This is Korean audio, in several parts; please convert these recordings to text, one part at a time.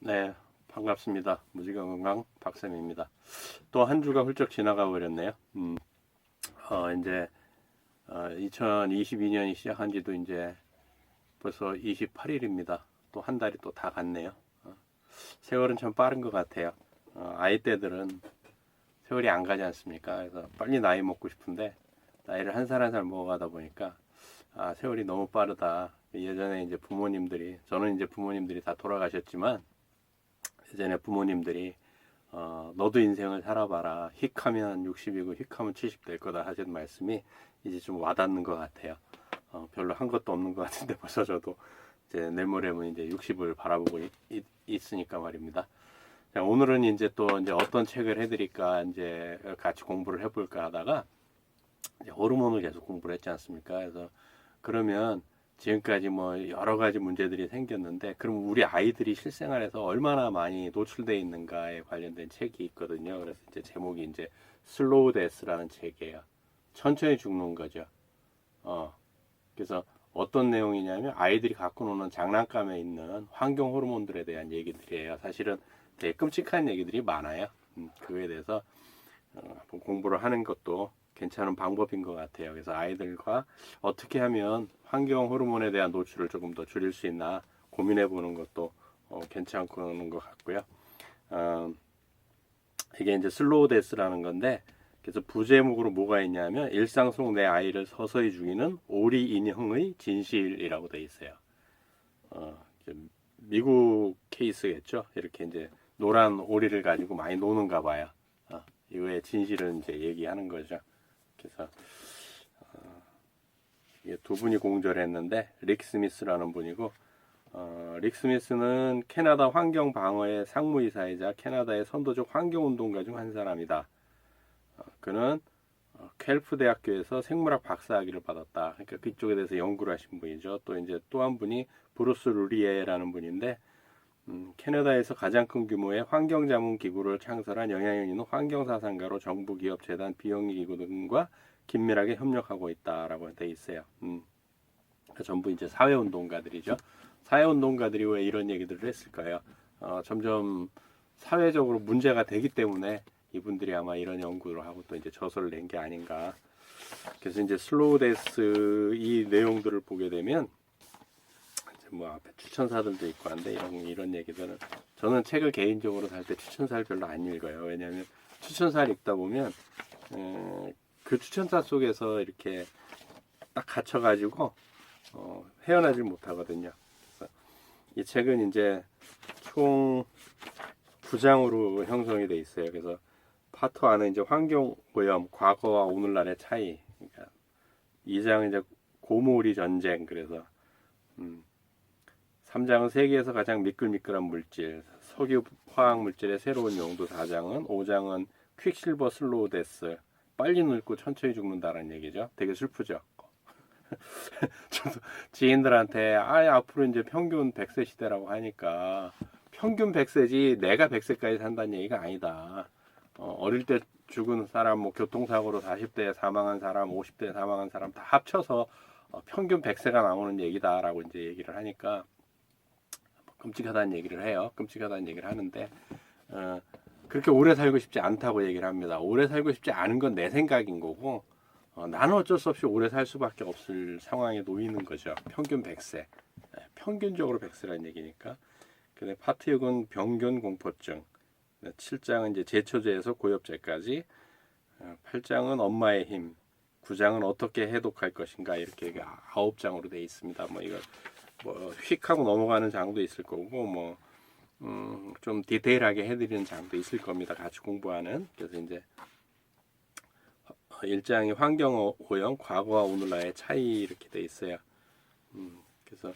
네, 반갑습니다. 무지개건강 박쌤입니다. 또 한 주가 훌쩍 지나가 버렸네요. 이제 2022년이 시작한 지도 이제 벌써 28일입니다. 또 한 달이 또 다 갔네요. 세월은 참 빠른 것 같아요. 아이 때들은 세월이 안 가지 않습니까? 그래서 빨리 나이 먹고 싶은데 나이를 한 살 한 살 먹어가다 보니까 세월이 너무 빠르다. 예전에 이제 부모님들이, 저는 이제 부모님들이 다 돌아가셨지만 예전에 부모님들이 너도 인생을 살아봐라. 휙하면 60이고 휙하면 70 될 거다 하신 말씀이 이제 좀 와닿는 것 같아요. 별로 한 것도 없는 것 같은데 벌써 저도 이제 내일 모레면 이제 60을 바라보고 있으니까 말입니다. 자, 오늘은 이제 또 이제 어떤 책을 해드릴까 이제 같이 공부를 해볼까 하다가 이제 호르몬을 계속 공부를 했지 않습니까? 그래서 그러면 지금까지 뭐 여러 가지 문제들이 생겼는데 그럼 우리 아이들이 실생활에서 얼마나 많이 노출되어 있는가에 관련된 책이 있거든요. 그래서 이제 제목이 이제 슬로우 데스라는 책이에요. 천천히 죽는 거죠. 그래서 어떤 내용이냐면 아이들이 갖고 노는 장난감에 있는 환경 호르몬들에 대한 얘기들이에요. 사실은 되게 끔찍한 얘기들이 많아요. 그거에 대해서 한번 공부를 하는 것도 괜찮은 방법인 것 같아요. 그래서 아이들과 어떻게 하면 환경 호르몬에 대한 노출을 조금 더 줄일 수 있나 고민해 보는 것도 괜찮은 것 같고요. 이게 이제 슬로우 데스라는 건데, 그래서 부제목으로 뭐가 있냐면 일상 속 내 아이를 서서히 죽이는 오리 인형의 진실이라고 돼 있어요. 미국 케이스겠죠. 이렇게 이제 노란 오리를 가지고 많이 노는가 봐요. 이거의 진실은 이제 얘기하는 거죠. 그래서 두 분이 공저를 했는데 릭 스미스라는 분이고, 릭 스미스는 캐나다 환경방어의 상무이사이자 캐나다의 선도적 환경운동가 중 한 사람이다. 그는 켈프 대학교에서 생물학 박사학위를 받았다. 그러니까 그쪽에 대해서 연구를 하신 분이죠. 또 이제 또 한 분이 브루스 루리에라는 분인데, 캐나다에서 가장 큰 규모의 환경자문기구를 창설한 영향력 있는 환경사상가로 정부, 기업, 재단, 비영리기구 등과 긴밀하게 협력하고 있다라고 돼 있어요. 전부 이제 사회운동가들이죠. 사회운동가들이 왜 이런 얘기들을 했을까요? 점점 사회적으로 문제가 되기 때문에 이분들이 아마 이런 연구를 하고 또 이제 저서를 낸 게 아닌가. 그래서 이제 슬로우 데스 이 내용들을 보게 되면 뭐 앞에 추천사들도 있고 한데 이런 얘기들은 저는 책을 개인적으로 살 때 추천사를 별로 안 읽어요. 왜냐하면 추천사를 읽다 보면 그 추천사 속에서 이렇게 딱 갇혀가지고 헤어나질 못하거든요. 그래서 이 책은 이제 총 9장으로 형성이 돼 있어요. 그래서 파트 1은 이제 환경 오염, 과거와 오늘날의 차이. 그러니까 2장은 이제 고모리 전쟁. 그래서 3장은 세계에서 가장 미끌미끌한 물질, 석유 화학 물질의 새로운 용도. 5장은 퀵실버 슬로우 데스, 빨리 늙고 천천히 죽는다는 얘기죠. 되게 슬프죠. 저도 지인들한테 앞으로 이제 평균 100세 시대라고 하니까 평균 100세지 내가 100세까지 산다는 얘기가 아니다. 어릴 때 죽은 사람, 뭐 교통사고로 40대에 사망한 사람, 50대에 사망한 사람 다 합쳐서 평균 100세가 나오는 얘기다라고 이제 얘기를 하니까 끔찍하다는 얘기를 해요. 끔찍하다는 얘기를 하는데 그렇게 오래 살고 싶지 않다고 얘기를 합니다. 오래 살고 싶지 않은 건 내 생각인 거고 나는 어쩔 수 없이 오래 살 수밖에 없을 상황에 놓이는 거죠. 평균 100세. 평균적으로 100세라는 얘기니까. 근데 파트 6은 병균 공포증. 7장은 이제 제초제에서 고엽제까지. 8장은 엄마의 힘. 9장은 어떻게 해독할 것인가. 이렇게 9장으로 되어 있습니다. 뭐 이거 뭐 휙하고 넘어가는 장도 있을 거고 뭐 좀 디테일하게 해드리는 장도 있을 겁니다. 같이 공부하는. 그래서 이제 1장이 환경 오염, 과거와 오늘날의 차이 이렇게 돼 있어요. 그래서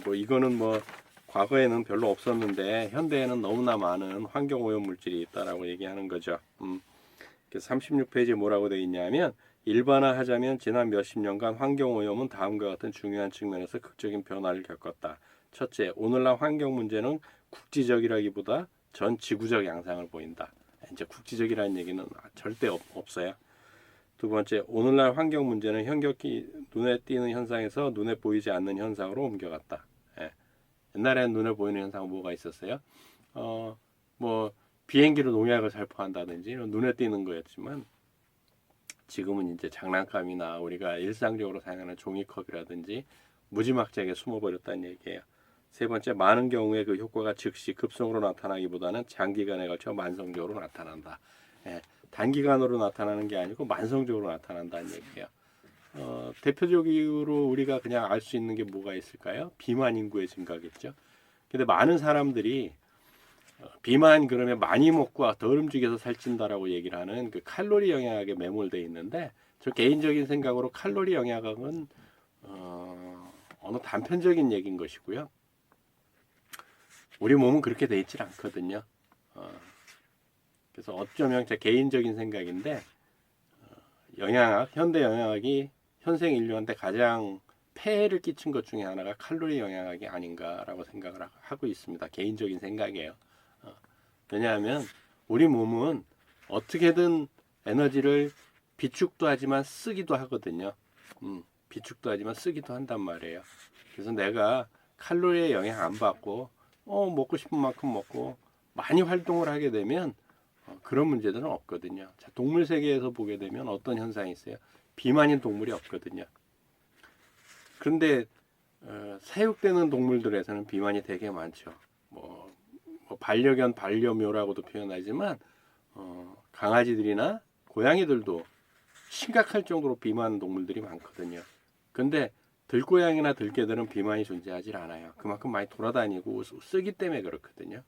뭐 이거는 뭐 과거에는 별로 없었는데 현대에는 너무나 많은 환경 오염 물질이 있다라고 얘기하는 거죠. 그래서 36페이지에 뭐라고 돼 있냐면 일반화하자면 지난 몇십 년간 환경 오염은 다음과 같은 중요한 측면에서 극적인 변화를 겪었다. 첫째, 오늘날 환경 문제는 국지적이라기보다 전 지구적 양상을 보인다. 이제 국지적이라는 얘기는 절대 없어요. 두 번째, 오늘날 환경 문제는 현격히 눈에 띄는 현상에서 눈에 보이지 않는 현상으로 옮겨갔다. 예. 옛날에는 눈에 보이는 현상은 뭐가 있었어요? 뭐 비행기로 농약을 살포한다든지 이런 눈에 띄는 거였지만 지금은 이제 장난감이나 우리가 일상적으로 사용하는 종이컵이라든지 무지막지하게 숨어버렸다는 얘기예요. 세 번째, 많은 경우에 그 효과가 즉시 급성으로 나타나기보다는 장기간에 걸쳐 만성적으로 나타난다. 예, 단기간으로 나타나는 게 아니고 만성적으로 나타난다는 얘기예요. 대표적으로 우리가 그냥 알 수 있는 게 뭐가 있을까요? 비만 인구의 증가겠죠. 근데 많은 사람들이 비만 그러면 많이 먹고 덜 움직여서 살찐다라고 얘기를 하는 그 칼로리 영향학에 매몰돼 있는데 저 개인적인 생각으로 칼로리 영향학은 어느 단편적인 얘기인 것이고요. 우리 몸은 그렇게 돼 있질 않거든요. 그래서 어쩌면 제 개인적인 생각인데 영양학, 현대 영양학이 현생 인류한테 가장 폐해를 끼친 것 중에 하나가 칼로리 영양학이 아닌가라고 생각을 하고 있습니다. 개인적인 생각이에요. 왜냐하면 우리 몸은 어떻게든 에너지를 비축도 하지만 쓰기도 하거든요. 비축도 하지만 쓰기도 한단 말이에요. 그래서 내가 칼로리에 영향 안 받고 먹고 싶은 만큼 먹고 많이 활동을 하게 되면 그런 문제들은 없거든요. 자, 동물 세계에서 보게 되면 어떤 현상이 있어요? 비만인 동물이 없거든요. 그런데 사육되는 동물들에서는 비만이 되게 많죠. 뭐 반려견, 반려묘라고도 표현하지만 강아지들이나 고양이들도 심각할 정도로 비만 동물들이 많거든요. 근데 들고양이나 들개들은 비만이 존재하지 않아요. 그만큼 많이 돌아다니고 쓰기 때문에 그렇거든요.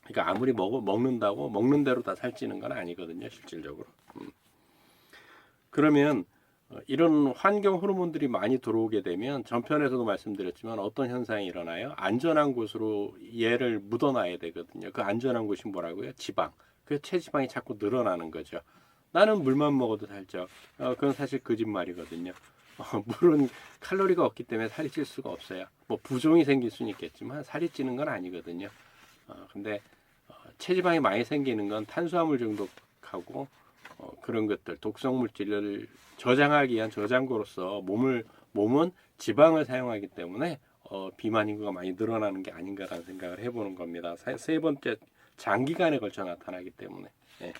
그러니까 아무리 먹는다고 먹는 대로 다 살찌는 건 아니거든요, 실질적으로. 그러면 이런 환경 호르몬들이 많이 들어오게 되면 전편에서도 말씀드렸지만 어떤 현상이 일어나요? 안전한 곳으로 얘를 묻어놔야 되거든요. 그 안전한 곳이 뭐라고요? 지방. 그 체지방이 자꾸 늘어나는 거죠. 나는 물만 먹어도 살쪄. 그건 사실 거짓말이거든요. 물은 칼로리가 없기 때문에 살이 찔 수가 없어요. 뭐 부종이 생길 수는 있겠지만 살이 찌는 건 아니거든요. 근데 체지방이 많이 생기는 건 탄수화물 중독하고 그런 것들 독성 물질을 저장하기 위한 저장고로서 몸은 지방을 사용하기 때문에 비만 인구가 많이 늘어나는 게 아닌가라는 생각을 해보는 겁니다. 세 번째, 장기간에 걸쳐 나타나기 때문에. 예.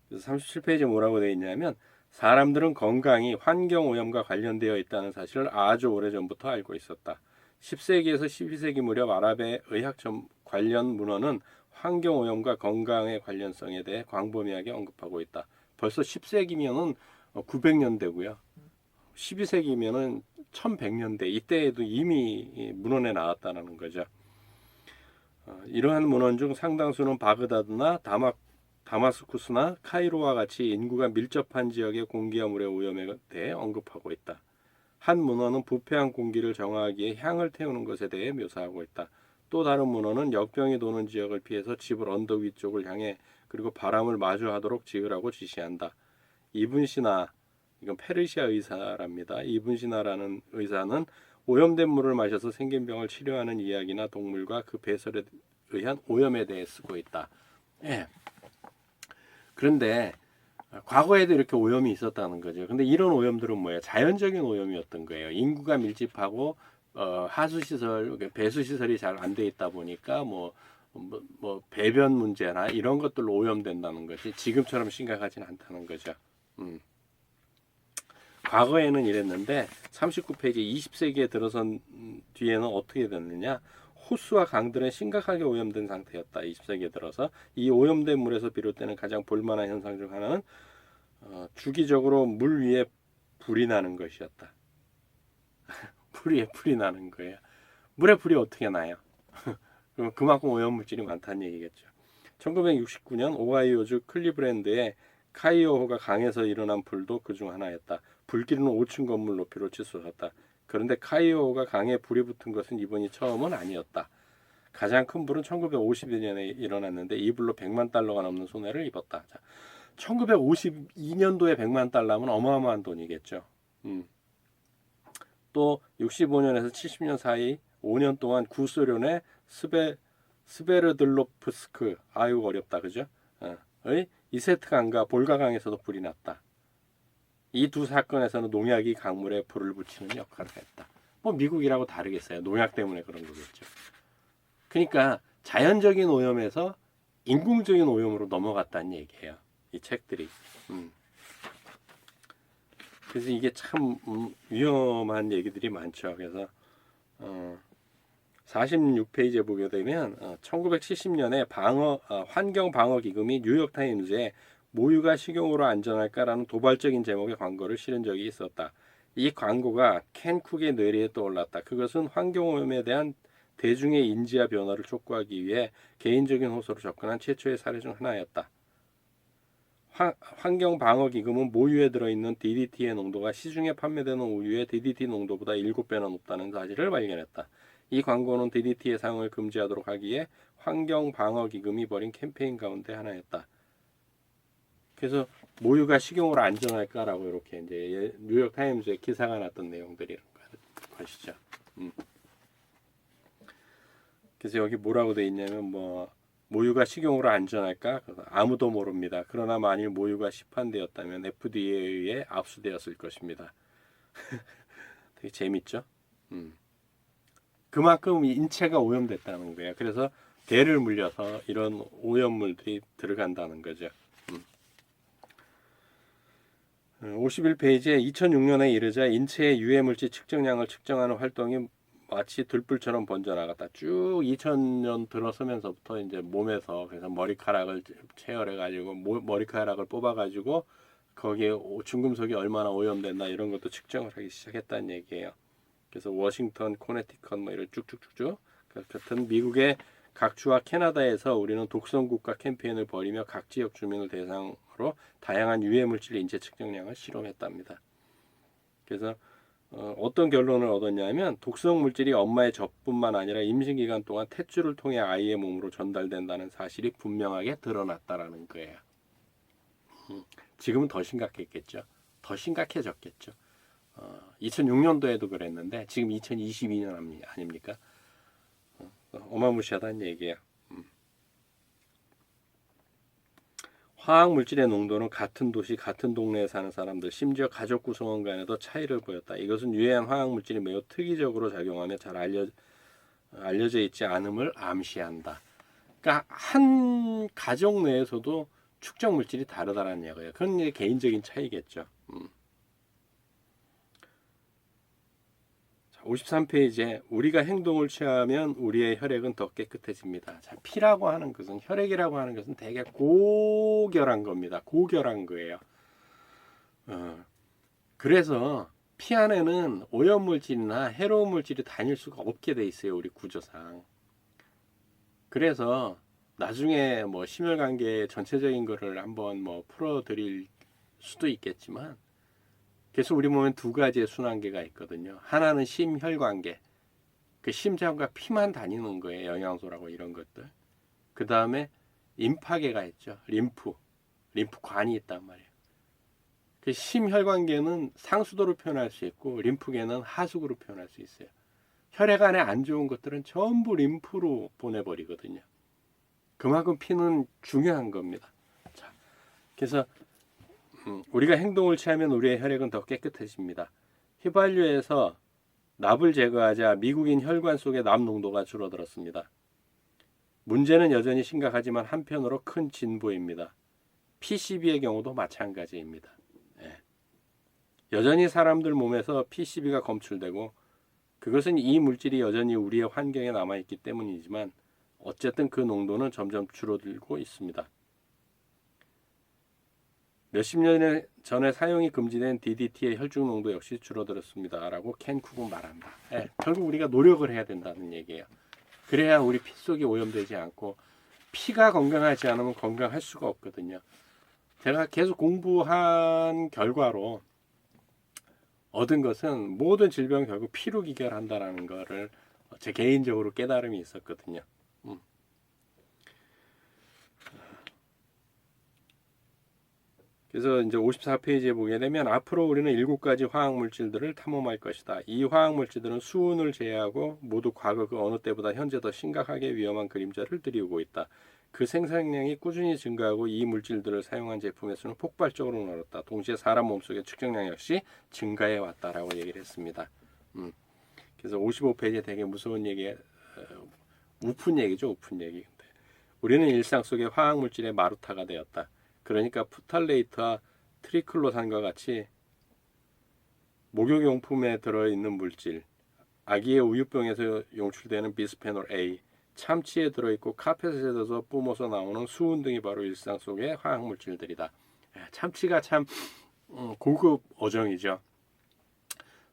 그래서 37페이지에 뭐라고 되어 있냐면 사람들은 건강이 환경 오염과 관련되어 있다는 사실을 아주 오래전부터 알고 있었다. 10세기에서 12세기 무렵 아랍의 의학 관련 문헌은 환경 오염과 건강의 관련성에 대해 광범위하게 언급하고 있다. 벌써 10세기면은 900년대고요. 12세기면은 1100년대 이때에도 이미 문헌에 나왔다는 거죠. 이러한 문헌 중 상당수는 바그다드나 다마스쿠스나 카이로와 같이 인구가 밀접한 지역의 공기와 물의 오염에 대해 언급하고 있다. 한 문헌은 부패한 공기를 정화하기 위해 향을 태우는 것에 대해 묘사하고 있다. 또 다른 문헌은 역병이 도는 지역을 피해서 집을 언덕 위쪽을 향해 그리고 바람을 마주하도록 지으라고 지시한다. 이분 시나, 이건 페르시아 의사랍니다. 이분 시나라는 의사는 오염된 물을 마셔서 생긴 병을 치료하는 이야기나 동물과 그 배설에 의한 오염에 대해 쓰고 있다. 예. 그런데 과거에도 이렇게 오염이 있었다는 거죠. 근데 이런 오염들은 뭐예요? 자연적인 오염이었던 거예요. 인구가 밀집하고 하수시설, 배수시설이 잘 안 돼 있다 보니까 뭐 배변 문제나 이런 것들로 오염된다는 거지 지금처럼 심각하지는 않다는 거죠. 과거에는 이랬는데 39페이지 20세기에 들어선 뒤에는 어떻게 됐느냐? 호수와 강들은 심각하게 오염된 상태였다. 20세기에 들어서 이 오염된 물에서 비롯되는 가장 볼만한 현상 중 하나는 주기적으로 물 위에 불이 나는 것이었다. 물 위에 불이 나는 거예요. 물에 불이 어떻게 나요? 그럼 그만큼 오염물질이 많다는 얘기겠죠. 1969년 오하이오주 클리브랜드의 카이오호가 강에서 일어난 불도 그중 하나였다. 불길은 5층 건물 높이로 치솟았다. 그런데 카이오호가 강에 불이 붙은 것은 이번이 처음은 아니었다. 가장 큰 불은 1952년에 일어났는데 이 불로 100만 달러가 넘는 손해를 입었다. 자, 1952년도에 100만 달러면 어마어마한 돈이겠죠. 또 65년에서 70년 사이 5년 동안 구소련의 스베르들로프스크 아유 어렵다 그죠? 의 이세트강과 볼가강에서도 불이 났다. 이 두 사건에서는 농약이 강물에 불을 붙이는 역할을 했다. 뭐 미국이라고 다르겠어요. 농약 때문에 그런 거겠죠. 그러니까 자연적인 오염에서 인공적인 오염으로 넘어갔다는 얘기예요. 이 책들이. 그래서 이게 참 위험한 얘기들이 많죠. 그래서 46페이지에 보게 되면 1970년에 환경방어기금이 뉴욕타임즈에 모유가 식용으로 안전할까라는 도발적인 제목의 광고를 실은 적이 있었다. 이 광고가 켄 쿡의 뇌리에 떠올랐다. 그것은 환경오염에 대한 대중의 인지와 변화를 촉구하기 위해 개인적인 호소로 접근한 최초의 사례 중 하나였다. 환경방어기금은 모유에 들어있는 DDT의 농도가 시중에 판매되는 우유의 DDT 농도보다 7배나 높다는 사실을 발견했다. 이 광고는 DDT의 사용을 금지하도록 하기에 환경방어기금이 벌인 캠페인 가운데 하나였다. 그래서 모유가 식용으로 안전할까라고 이렇게 이제 뉴욕 타임즈에 기사가 났던 내용들이 것이죠. 그래서 여기 뭐라고 돼 있냐면 뭐 모유가 식용으로 안전할까? 아무도 모릅니다. 그러나 만일 모유가 시판되었다면 FDA에 의해 압수되었을 것입니다. 되게 재밌죠? 그만큼 인체가 오염됐다는 거예요. 그래서 개를 물려서 이런 오염물들이 들어간다는 거죠. 51페이지에 2006년에 이르자 인체의 유해물질 측정량을 측정하는 활동이 마치 들불처럼 번져나갔다. 쭉 2000년 들어서면서부터 이제 몸에서 그래서 머리카락을 채열해 가지고 머리카락을 뽑아 가지고 거기에 중금속이 얼마나 오염됐나 이런 것도 측정을 하기 시작했다는 얘기예요. 그래서 워싱턴, 코네티컷 뭐 이런 쭉쭉쭉쭉 같은 미국의 각 주와 캐나다에서 우리는 독성 국가 캠페인을 벌이며 각 지역 주민을 대상으로 다양한 유해 물질 인체 측정량을 실험했답니다. 그래서 어떤 결론을 얻었냐면 독성 물질이 엄마의 젖뿐만 아니라 임신 기간 동안 탯줄을 통해 아이의 몸으로 전달된다는 사실이 분명하게 드러났다라는 거예요. 지금은 더 심각했겠죠. 더 심각해졌겠죠. 2006년도에도 그랬는데 지금 2022년 아닙니까? 어마무시하다는 얘기예요. 화학 물질의 농도는 같은 도시, 같은 동네에 사는 사람들, 심지어 가족 구성원 간에도 차이를 보였다. 이것은 유해한 화학 물질이 매우 특이적으로 작용하며 잘 알려져 있지 않음을 암시한다. 그러니까 한 가족 내에서도 축적 물질이 다르다는 얘기예요. 그건 이제 개인적인 차이겠죠. 53페이지에 우리가 행동을 취하면 우리의 혈액은 더 깨끗해집니다. 자, 피라고 하는 것은 혈액이라고 하는 것은 되게 고결한 겁니다. 고결한 거예요. 그래서 피 안에는 오염물질이나 해로운 물질이 다닐 수가 없게 돼 있어요. 우리 구조상. 그래서 나중에 뭐 심혈관계 전체적인 거를 한번 뭐 풀어드릴 수도 있겠지만 그래서 우리 몸엔 두 가지의 순환계가 있거든요. 하나는 심혈관계, 그 심장과 피만 다니는 거예요. 영양소라고 이런 것들. 그 다음에 림파계가 있죠. 림프관이 있단 말이에요. 그 심혈관계는 상수도로 표현할 수 있고 림프계는 하수구로 표현할 수 있어요. 혈액 안에 안 좋은 것들은 전부 림프로 보내버리거든요. 그만큼 피는 중요한 겁니다. 자, 그래서 우리가 행동을 취하면 우리의 혈액은 더 깨끗해집니다. 휘발유에서 납을 제거하자 미국인 혈관 속의 납 농도가 줄어들었습니다. 문제는 여전히 심각하지만 한편으로 큰 진보입니다. PCB의 경우도 마찬가지입니다. 여전히 사람들 몸에서 PCB가 검출되고 그것은 이 물질이 여전히 우리의 환경에 남아있기 때문이지만 어쨌든 그 농도는 점점 줄어들고 있습니다. 몇십 년 전에 사용이 금지된 DDT의 혈중 농도 역시 줄어들었습니다. 라고 켄 쿡은 말한다. 결국 우리가 노력을 해야 된다는 얘기예요. 그래야 우리 피 속이 오염되지 않고 피가 건강하지 않으면 건강할 수가 없거든요. 제가 계속 공부한 결과로 얻은 것은 모든 질병 결국 피로 기결한다라는 거를 제 개인적으로 깨달음이 있었거든요. 그래서 이제 54페이지에 보게 되면 앞으로 우리는 7가지 화학 물질들을 탐험할 것이다. 이 화학 물질들은 수은을 제외하고 모두 과거 그 어느 때보다 현재 더 심각하게 위험한 그림자를 들이우고 있다. 그 생산량이 꾸준히 증가하고 이 물질들을 사용한 제품의 수는 폭발적으로 늘었다. 동시에 사람 몸속의 측정량 역시 증가해 왔다라고 얘기를 했습니다. 그래서 55페이지에 되게 무서운 얘기, 우픈 얘기죠, 우픈 얘기. 우리는 일상 속에 화학 물질의 마루타가 되었다. 그러니까 푸탈레이트와 트리클로산과 같이 목욕용품에 들어있는 물질, 아기의 우유병에서 용출되는 비스페놀 A, 참치에 들어있고 카펫에서 뿜어서 나오는 수은 등이 바로 일상 속의 화학 물질들이다. 참치가 참 고급 어종이죠.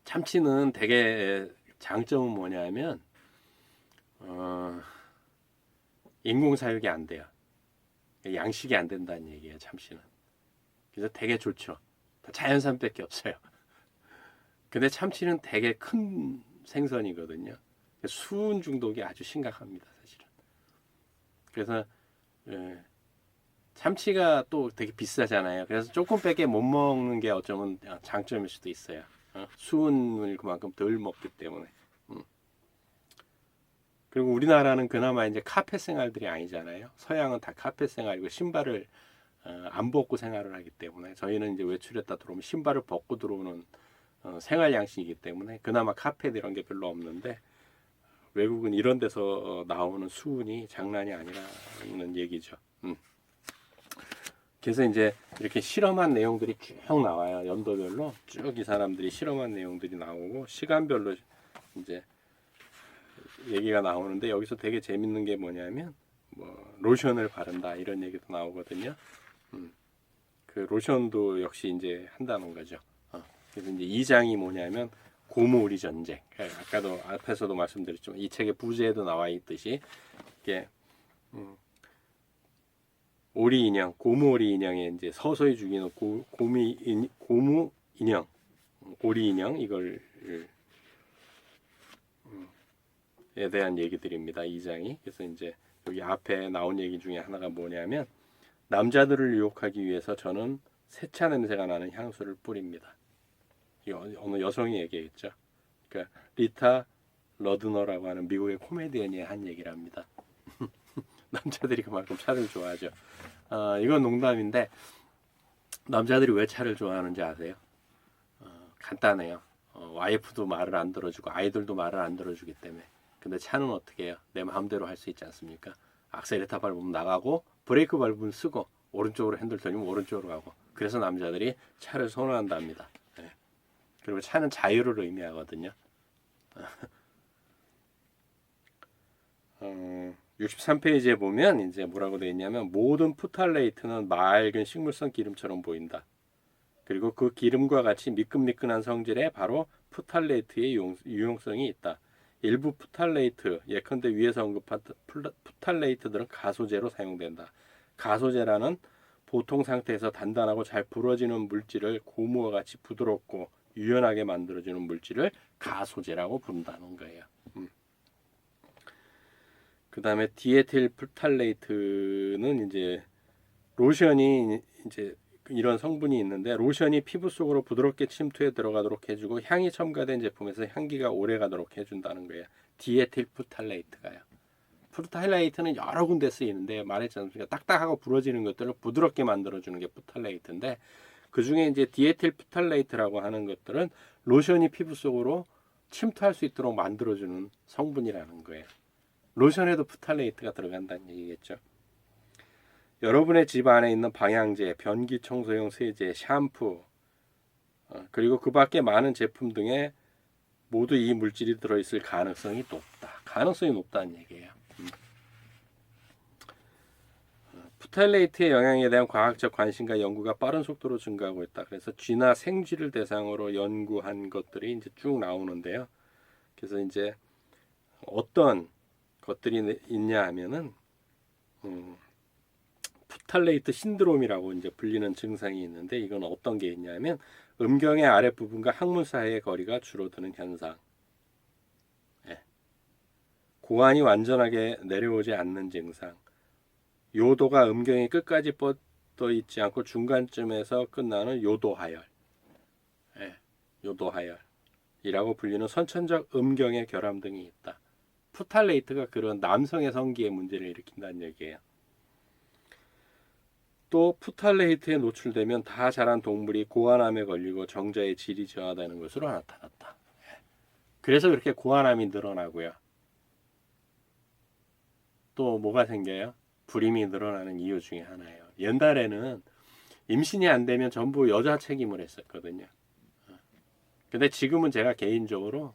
참치는 되게 장점은 뭐냐면 인공사육이 안 돼요. 양식이 안 된다는 얘기예요, 참치는. 그래서 되게 좋죠. 자연산밖에 없어요. 근데 참치는 되게 큰 생선이거든요. 수은 중독이 아주 심각합니다, 사실은. 그래서 참치가 또 되게 비싸잖아요. 그래서 조금밖에 못 먹는 게 어쩌면 장점일 수도 있어요. 수은을 그만큼 덜 먹기 때문에. 그리고 우리나라는 그나마 이제 카페 생활들이 아니잖아요. 서양은 다 카페 생활이고 신발을 안 벗고 생활을 하기 때문에 저희는 이제 외출했다 들어오면 신발을 벗고 들어오는 생활 양식이기 때문에 그나마 카페 이런 게 별로 없는데 외국은 이런 데서 나오는 수은이 장난이 아니라는 얘기죠. 그래서 이제 이렇게 실험한 내용들이 쭉 나와요. 연도별로 쭉 이 사람들이 실험한 내용들이 나오고 시간별로 이제 얘기가 나오는데 여기서 되게 재밌는 게 뭐냐면 뭐 로션을 바른다 이런 얘기도 나오거든요. 그 로션도 역시 이제 한다는 거죠. 그래서 이제 2장이 뭐냐면 고무우리 전쟁. 아까도 앞에서도 말씀드렸지만 이 책의 부제에도 나와 있듯이 이게 오리 인형, 고무오리 인형에 이제 서서히 죽이는 고무 인형, 오리 인형 이걸 에 대한 얘기들입니다. 2장이. 그래서 이제 여기 앞에 나온 얘기 중에 하나가 뭐냐면 남자들을 유혹하기 위해서 저는 세차 냄새가 나는 향수를 뿌립니다. 이 어느 여성이 얘기했죠. 그러니까 리타 러드너라고 하는 미국의 코미디언이 한 얘기랍니다. 남자들이 그만큼 차를 좋아하죠. 이건 농담인데 남자들이 왜 차를 좋아하는지 아세요? 간단해요. 와이프도 말을 안 들어주고 아이들도 말을 안 들어주기 때문에. 근데 차는 어떻게 해요? 내 마음대로 할 수 있지 않습니까? 악셀레터 밟으면 나가고 브레이크 밟으면 쓰고 오른쪽으로 핸들 돌리면 오른쪽으로 가고 그래서 남자들이 차를 선호한답니다. 네. 그리고 차는 자유를 의미하거든요. 63페이지에 보면 이제 뭐라고 되어 있냐면 모든 푸탈레이트는 맑은 식물성 기름처럼 보인다. 그리고 그 기름과 같이 미끈미끈한 성질에 바로 푸탈레이트의 유용성이 있다. 일부 푸탈레이트, 예컨대 위에서 언급한 푸탈레이트들은 가소제로 사용된다. 가소제라는 보통 상태에서 단단하고 잘 부러지는 물질을 고무와 같이 부드럽고 유연하게 만들어주는 물질을 가소제라고 부른다는 거예요. 그 다음에 디에틸 푸탈레이트는 이제 로션이 이제 이런 성분이 있는데 로션이 피부 속으로 부드럽게 침투해 들어가도록 해주고 향이 첨가된 제품에서 향기가 오래 가도록 해준다는 거예요. 디에틸 푸탈레이트가요. 푸탈레이트는 여러 군데 쓰이는데 말했지 않습니까? 딱딱하고 부러지는 것들을 부드럽게 만들어주는 게 푸탈레이트인데 그 중에 이제 디에틸 푸탈레이트라고 하는 것들은 로션이 피부 속으로 침투할 수 있도록 만들어주는 성분이라는 거예요. 로션에도 푸탈레이트가 들어간다는 얘기겠죠. 여러분의 집 안에 있는 방향제, 변기 청소용 세제, 샴푸 그리고 그 밖에 많은 제품 등에 모두 이 물질이 들어있을 가능성이 높다. 가능성이 높다는 얘기예요. 푸탈레이트의 영향에 대한 과학적 관심과 연구가 빠른 속도로 증가하고 있다. 그래서 쥐나 생쥐를 대상으로 연구한 것들이 이제 쭉 나오는데요. 그래서 이제 어떤 것들이 있냐 하면은 푸탈레이트 신드롬이라고 이제 불리는 증상이 있는데 이건 어떤 게 있냐면 음경의 아랫부분과 항문 사이의 거리가 줄어드는 현상. 고환이 완전하게 내려오지 않는 증상. 요도가 음경의 끝까지 뻗어 있지 않고 중간쯤에서 끝나는 요도하열. 요도하열이라고 불리는 선천적 음경의 결함 등이 있다. 푸탈레이트가 그런 남성의 성기에 문제를 일으킨다는 얘기예요. 또 푸탈레이트에 노출되면 다 자란 동물이 고환암에 걸리고 정자의 질이 저하되는 것으로 나타났다. 그래서 그렇게 고환암이 늘어나고요. 또 뭐가 생겨요? 불임이 늘어나는 이유 중에 하나예요. 옛날에는 임신이 안 되면 전부 여자 책임을 했었거든요. 근데 지금은 제가 개인적으로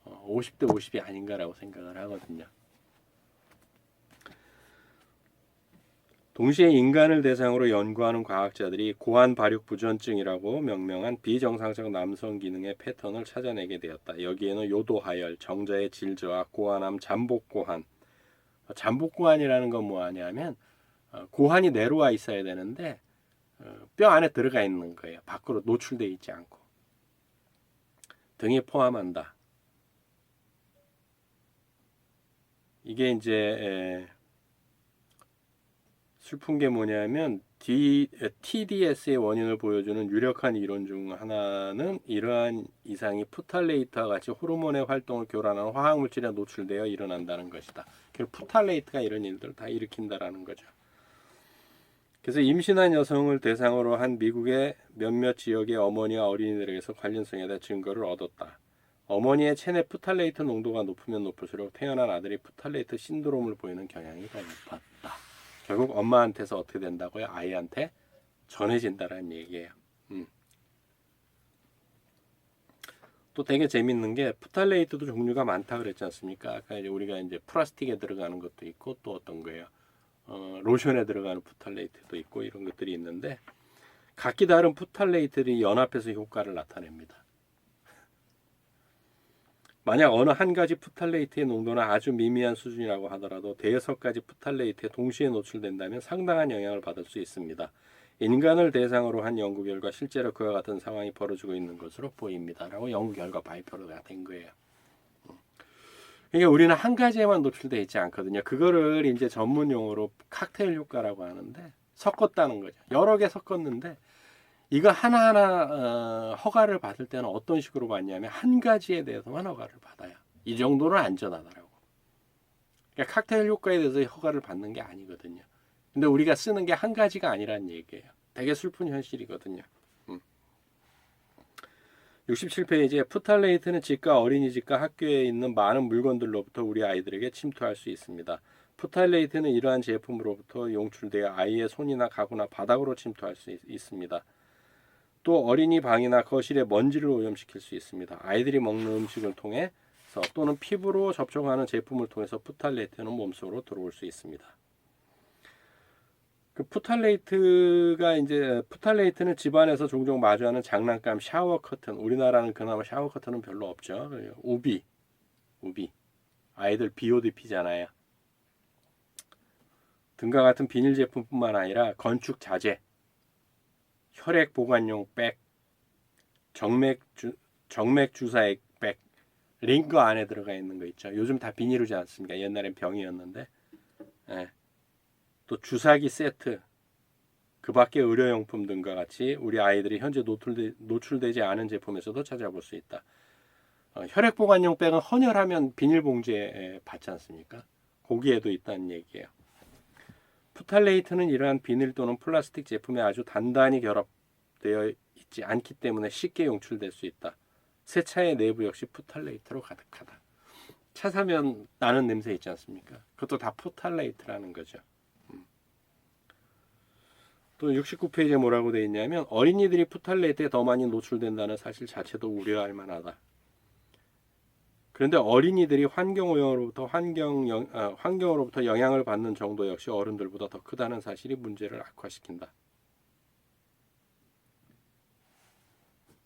50대 50이 아닌가라고 생각을 하거든요. 동시에 인간을 대상으로 연구하는 과학자들이 고환 발육 부전증이라고 명명한 비정상적 남성 기능의 패턴을 찾아내게 되었다. 여기에는 요도하열, 정자의 질저하, 고환암, 잠복고환. 잠복고환이라는 건 뭐하냐면 고환이 내려와 있어야 되는데 뼈 안에 들어가 있는 거예요. 밖으로 노출되어 있지 않고. 등이 포함한다. 이게 이제 슬픈 게 뭐냐면 TDS의 원인을 보여주는 유력한 이론 중 하나는 이러한 이상이 푸탈레이트와 같이 호르몬의 활동을 교란하는 화학물질에 노출되어 일어난다는 것이다. 그래서 푸탈레이트가 이런 일들을 다 일으킨다라는 거죠. 그래서 임신한 여성을 대상으로 한 미국의 몇몇 지역의 어머니와 어린이들에게서 관련성에 대한 증거를 얻었다. 어머니의 체내 푸탈레이트 농도가 높으면 높을수록 태어난 아들이 푸탈레이트 신드롬을 보이는 경향이 더 높았다. 결국 엄마한테서 어떻게 된다고요? 아이한테 전해진다라는 얘기예요. 또 되게 재밌는 게 푸탈레이트도 종류가 많다 그랬지 않습니까? 아까 이제 우리가 이제 플라스틱에 들어가는 것도 있고 또 어떤 거예요? 로션에 들어가는 푸탈레이트도 있고 이런 것들이 있는데 각기 다른 푸탈레이트들이 연합해서 효과를 나타냅니다. 만약 어느 한 가지 푸탈레이트의 농도는 아주 미미한 수준이라고 하더라도 대여섯 가지 푸탈레이트에 동시에 노출된다면 상당한 영향을 받을 수 있습니다. 인간을 대상으로 한 연구 결과 실제로 그와 같은 상황이 벌어지고 있는 것으로 보입니다. 라고 연구 결과 발표가 된 거예요. 그러니까 우리는 한 가지에만 노출되어 있지 않거든요. 그거를 이제 전문 용어로 칵테일 효과라고 하는데 섞었다는 거죠. 여러 개 섞었는데 이거 하나하나 허가를 받을 때는 어떤 식으로 받냐면 한 가지에 대해서만 허가를 받아요. 이 정도는 안전하다라고. 그러니까 칵테일 효과에 대해서 허가를 받는 게 아니거든요. 근데 우리가 쓰는 게 한 가지가 아니라는 얘기예요. 되게 슬픈 현실이거든요. 67페이지에 푸탈레이트는 집과 어린이집과 학교에 있는 많은 물건들로부터 우리 아이들에게 침투할 수 있습니다. 푸탈레이트는 이러한 제품으로부터 용출되어 아이의 손이나 가구나 바닥으로 침투할 수 있습니다. 또 어린이 방이나 거실에 먼지를 오염시킬 수 있습니다. 아이들이 먹는 음식을 통해서 또는 피부로 접촉하는 제품을 통해서 푸탈레이트는 몸속으로 들어올 수 있습니다. 그 푸탈레이트는 집안에서 종종 마주하는 장난감 샤워 커튼. 우리나라는 그나마 샤워 커튼은 별로 없죠. 우비. 아이들 비옷 입히잖아요. 등과 같은 비닐 제품뿐만 아니라 건축 자재, 혈액 보관용 백, 정맥 주사액 백, 링거 안에 들어가 있는 거 있죠. 요즘 다 비닐이지 않습니까? 옛날엔 병이었는데. 예. 또 주사기 세트, 그 밖의 의료용품 등과 같이 우리 아이들이 현재 노출되지 않은 제품에서도 찾아볼 수 있다. 혈액보관용 백은 헌혈하면 비닐봉지에 받지 않습니까? 거기에도 있다는 얘기예요. 푸탈레이트는 이러한 비닐 또는 플라스틱 제품에 아주 단단히 결합되어 있지 않기 때문에 쉽게 용출될 수 있다. 새 차의 내부 역시 푸탈레이트로 가득하다. 차 사면 나는 냄새 있지 않습니까? 그것도 다 푸탈레이트라는 거죠. 또 69페이지에 뭐라고 되어 있냐면 어린이들이 푸탈레이트에 더 많이 노출된다는 사실 자체도 우려할 만하다. 그런데 어린이들이 환경오염으로부터 영향을 받는 정도 역시 어른들보다 더 크다는 사실이 문제를 악화시킨다.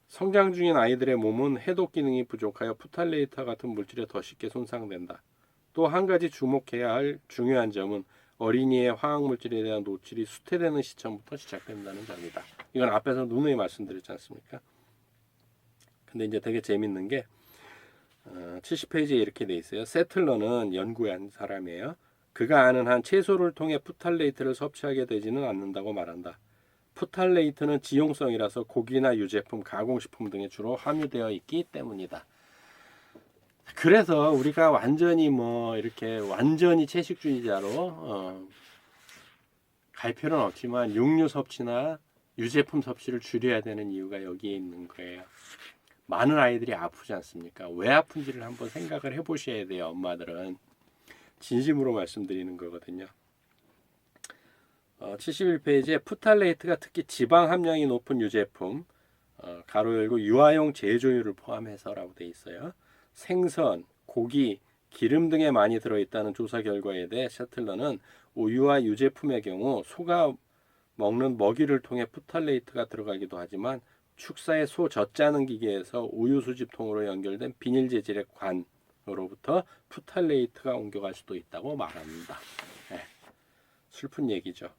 성장 중인 아이들의 몸은 해독 기능이 부족하여 푸탈레이트와 같은 물질에 더 쉽게 손상된다. 또 한 가지 주목해야 할 중요한 점은 어린이의 화학물질에 대한 노출이 수태되는 시점부터 시작된다는 점이다. 이건 앞에서 누누이 말씀드렸지 않습니까? 근데 이제 되게 재밌는 게 70페이지에 이렇게 돼 있어요. 세틀러는 연구한 사람이에요. 그가 아는 한 채소를 통해 푸탈레이트를 섭취하게 되지는 않는다고 말한다. 푸탈레이트는 지용성이라서 고기나 유제품, 가공식품 등에 주로 함유되어 있기 때문이다. 그래서 우리가 완전히 완전히 채식주의자로 갈 필요는 없지만 육류 섭취나 유제품 섭취를 줄여야 되는 이유가 여기에 있는 거예요. 많은 아이들이 아프지 않습니까? 왜 아픈지를 한번 생각을 해보셔야 돼요. 엄마들은 진심으로 말씀드리는 거거든요. 71페이지에 푸탈레이트가 특히 지방 함량이 높은 유제품, 가로 열고 유아용 제조유를 포함해서라고 돼 있어요. 생선, 고기, 기름 등에 많이 들어있다는 조사 결과에 대해 셔틀러는 우유와 유제품의 경우 소가 먹는 먹이를 통해 푸탈레이트가 들어가기도 하지만 축사의 소 젖 짜는 기계에서 우유 수집통으로 연결된 비닐 재질의 관으로부터 푸탈레이트가 옮겨갈 수도 있다고 말합니다. 네, 슬픈 얘기죠.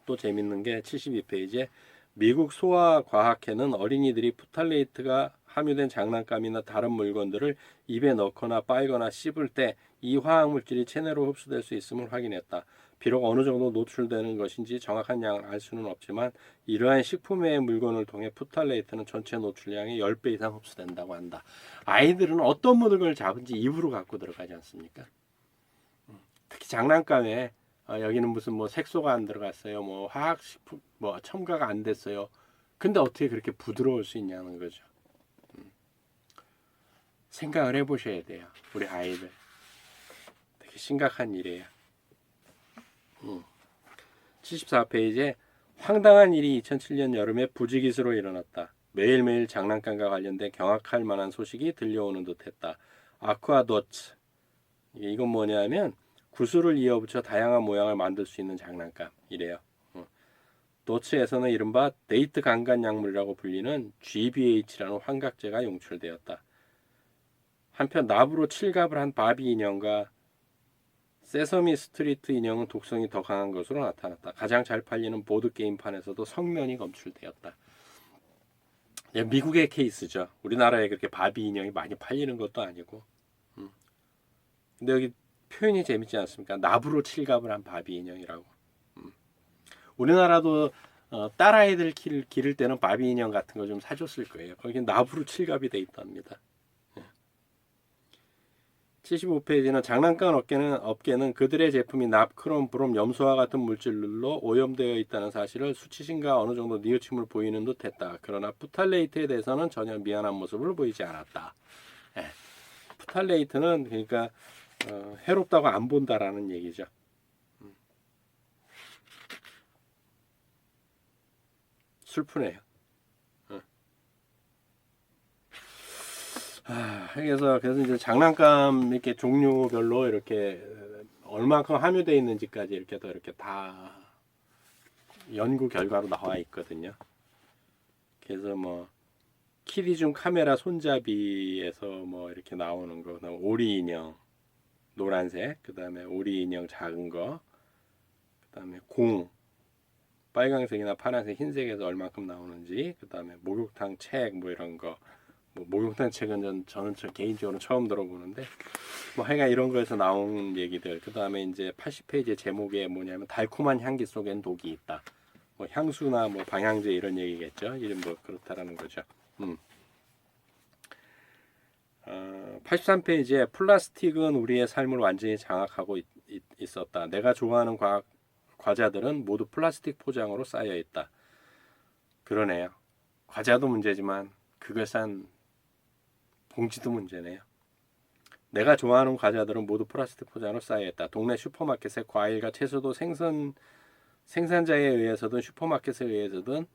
또 재밌는 게 72페이지에 미국 소아과학회는 어린이들이 푸탈레이트가 함유된 장난감이나 다른 물건들을 입에 넣거나 빨거나 씹을 때 이 화학물질이 체내로 흡수될 수 있음을 확인했다. 비록 어느 정도 노출되는 것인지 정확한 양을 알 수는 없지만 이러한 식품외의 물건을 통해 푸탈레이트는 전체 노출량의 10배 이상 흡수된다고 한다. 아이들은 어떤 물건을 잡은지 입으로 갖고 들어가지 않습니까? 특히 장난감에 여기는 무슨 뭐 색소가 안 들어갔어요. 뭐 화학식품 뭐 첨가가 안 됐어요. 근데 어떻게 그렇게 부드러울 수 있냐는 거죠. 생각을 해보셔야 돼요. 우리 아이들. 되게 심각한 일이에요. 74페이지에 황당한 일이 2007년 여름에 부지기수로 일어났다. 매일매일 장난감과 관련된 경악할 만한 소식이 들려오는 듯했다. 아쿠아도츠. 이건 뭐냐면 구슬을 이어붙여 다양한 모양을 만들 수 있는 장난감이래요. 도츠에서는 이른바 데이트 강간 약물이라고 불리는 GBH라는 환각제가 용출되었다. 한편 납으로 칠갑을 한 바비 인형과 세서미 스트리트 인형은 독성이 더 강한 것으로 나타났다. 가장 잘 팔리는 보드게임판에서도 성면이 검출되었다. 미국의 케이스죠. 우리나라에 그렇게 바비 인형이 많이 팔리는 것도 아니고. 근데 여기 표현이 재밌지 않습니까? 납으로 칠갑을 한 바비 인형이라고. 우리나라도 딸아이들 기를 때는 바비 인형 같은 거 좀 사줬을 거예요. 거기 납으로 칠갑이 돼 있답니다. 75페이지는 장난감 업계는 그들의 제품이 납, 크롬, 브롬, 염소와 같은 물질로 오염되어 있다는 사실을 수치심과 어느 정도 뉘우침을 보이는 듯했다. 그러나 푸탈레이트에 대해서는 전혀 미안한 모습을 보이지 않았다. 푸탈레이트는 그러니까 해롭다고 안 본다라는 얘기죠. 슬프네요. 그래서 이제 장난감 이렇게 종류별로 이렇게 얼마큼 함유되어 있는지까지 이렇게 다 연구 결과로 나와 있거든요. 그래서 뭐 키디 중 카메라 손잡이에서 뭐 이렇게 나오는 거, 그다음 오리 인형 노란색, 그다음에 오리 인형 작은 거, 그다음에 공 빨강색이나 파란색, 흰색에서 얼마큼 나오는지, 그다음에 목욕탕 책 뭐 이런 거. 뭐 목욕탕 책은 저는 개인적으로 처음 들어보는데 뭐 하여간 이런 거에서 나온 얘기들. 그 다음에 이제 80페이지 제목에 뭐냐면 달콤한 향기 속엔 독이 있다. 뭐 향수나 뭐 방향제 이런 얘기겠죠. 이름 뭐 그렇다라는 거죠. 83페이지에 플라스틱은 우리의 삶을 완전히 장악하고 있었다. 내가 좋아하는 과자들은 모두 플라스틱 포장으로 쌓여 있다. 그러네요. 과자도 문제지만 그걸 싼 봉지도 문제네요. 내가 좋아하는 과자들은 모두 플라스틱 포장으로 쌓여있다. 동네 슈퍼마켓의 과일과 채소도 생산자에 의해서든 슈퍼마켓에 의해서든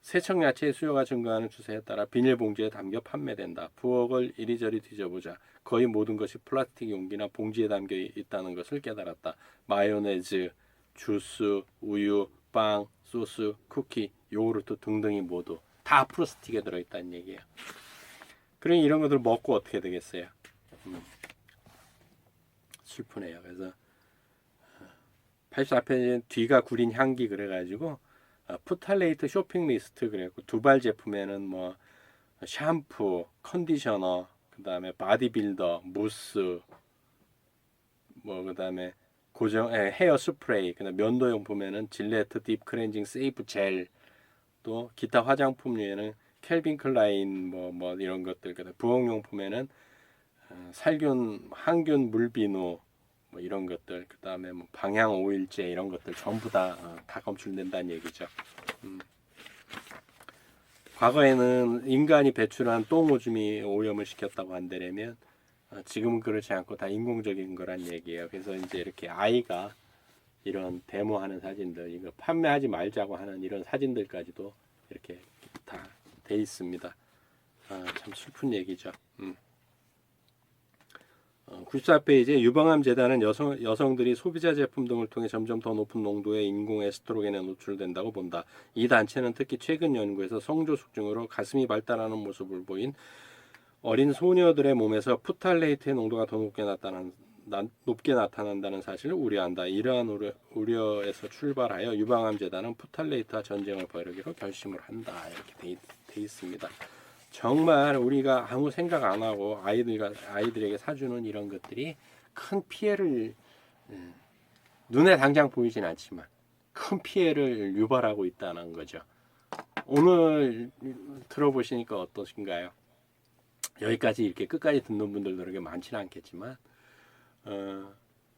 세척야채의 수요가 증가하는 추세에 따라 비닐봉지에 담겨 판매된다. 부엌을 이리저리 뒤져보자. 거의 모든 것이 플라스틱 용기나 봉지에 담겨 있다는 것을 깨달았다. 마요네즈, 주스, 우유, 빵, 소스, 쿠키, 요구르트 등등이 모두 다 플라스틱에 들어있다는 얘기예요. 그러니 이런 것들 먹고 어떻게 되겠어요? 슬프네요. 그래서 84페이지는 뒤가 구린 향기 그래가지고 푸탈레이트 쇼핑 리스트 그래갖고 두발 제품에는 뭐 샴푸, 컨디셔너, 그 다음에 바디빌더, 무스, 뭐 그 다음에 헤어 스프레이, 그다음 면도용품에는 질레트 딥 클렌징 세이프 젤, 또 기타 화장품류에는 캘빈 클라인 뭐 이런 것들, 그다음 부엌용품에는 살균 항균 물비누 뭐 이런 것들, 그다음에 뭐 방향 오일제 이런 것들 전부 다 검출된다는 얘기죠. 과거에는 인간이 배출한 똥 오줌이 오염을 시켰다고 한다면 지금은 그렇지 않고 다 인공적인 거란 얘기예요. 그래서 이제 이렇게 아이가 이런 데모하는 사진들, 이거 판매하지 말자고 하는 이런 사진들까지도 이렇게 다 돼 있습니다. 참 슬픈 얘기죠. 94페이지에 유방암 재단은 여성들이 소비자 제품 등을 통해 점점 더 높은 농도의 인공 에스트로겐에 노출된다고 본다. 이 단체는 특히 최근 연구에서 성조숙증으로 가슴이 발달하는 모습을 보인 어린 소녀들의 몸에서 푸탈레이트의 농도가 더 높게 나타난다는 사실을 우려한다. 이러한 우려에서 출발하여 유방암 재단은 푸탈레이트와 전쟁을 벌이기로 결심을 한다. 이렇게 돼 있습니다. 정말 우리가 아무 생각 안 하고 아이들에게 사주는 이런 것들이 큰 피해를 눈에 당장 보이진 않지만 큰 피해를 유발하고 있다는 거죠. 오늘 들어보시니까 어떠신가요? 여기까지 이렇게 끝까지 듣는 분들도 그렇게 많지는 않겠지만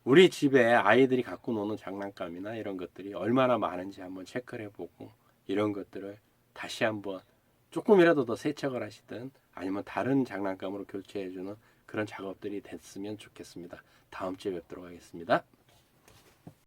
우리 집에 아이들이 갖고 노는 장난감이나 이런 것들이 얼마나 많은지 한번 체크를 해보고 이런 것들을 다시 한번 조금이라도 더 세척을 하시든 아니면 다른 장난감으로 교체해주는 그런 작업들이 됐으면 좋겠습니다. 다음 주에 뵙도록 하겠습니다.